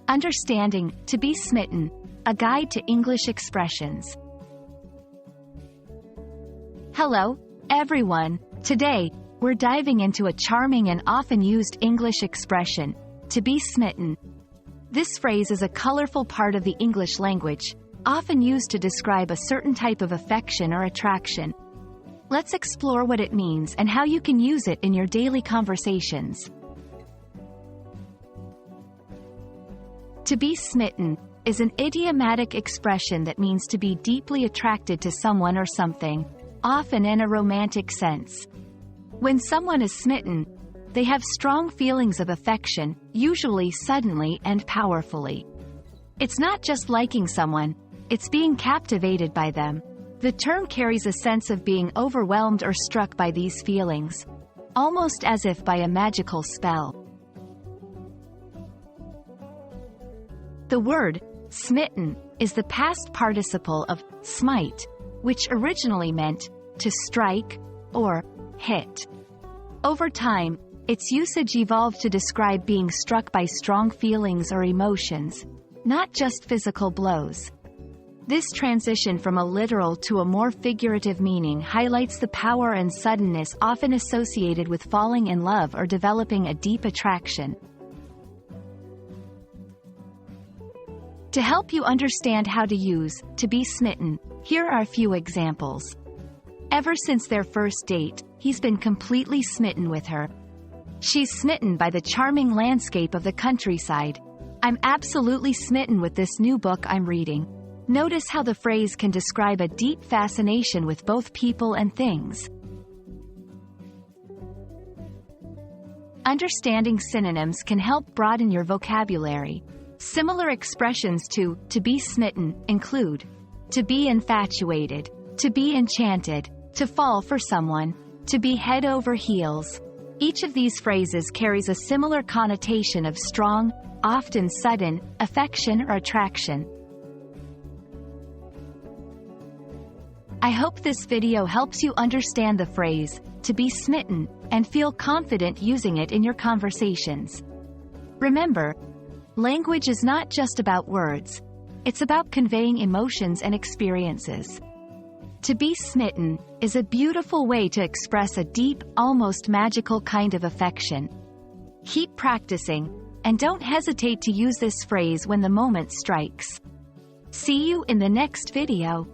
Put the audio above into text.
Understanding To Be Smitten, a guide to English expressions. Hello, everyone. Today, we're diving into a charming and often used English expression, to be smitten. This phrase is a colorful part of the English language, often used to describe a certain type of affection or attraction. Let's explore what it means and how you can use it in your daily conversations. To be smitten is an idiomatic expression that means to be deeply attracted to someone or something, often in a romantic sense. When someone is smitten, they have strong feelings of affection, usually suddenly and powerfully. It's not just liking someone, it's being captivated by them. The term carries a sense of being overwhelmed or struck by these feelings, almost as if by a magical spell. The word smitten is the past participle of smite, which originally meant to strike or hit. Over time, its usage evolved to describe being struck by strong feelings or emotions, not just physical blows. This transition from a literal to a more figurative meaning highlights the power and suddenness often associated with falling in love or developing a deep attraction. To help you understand how to use to be smitten, here are a few examples. Ever since their first date, he's been completely smitten with her. She's smitten by the charming landscape of the countryside. I'm absolutely smitten with this new book I'm reading. Notice how the phrase can describe a deep fascination with both people and things. Understanding synonyms can help broaden your vocabulary. Similar expressions to be smitten include to be infatuated, to be enchanted, to fall for someone, to be head over heels. Each of these phrases carries a similar connotation of strong, often sudden, affection or attraction. I hope this video helps you understand the phrase, to be smitten, and feel confident using it in your conversations. Remember, language is not just about words, it's about conveying emotions and experiences. To be smitten is a beautiful way to express a deep, almost magical kind of affection. Keep practicing, and don't hesitate to use this phrase when the moment strikes. See you in the next video.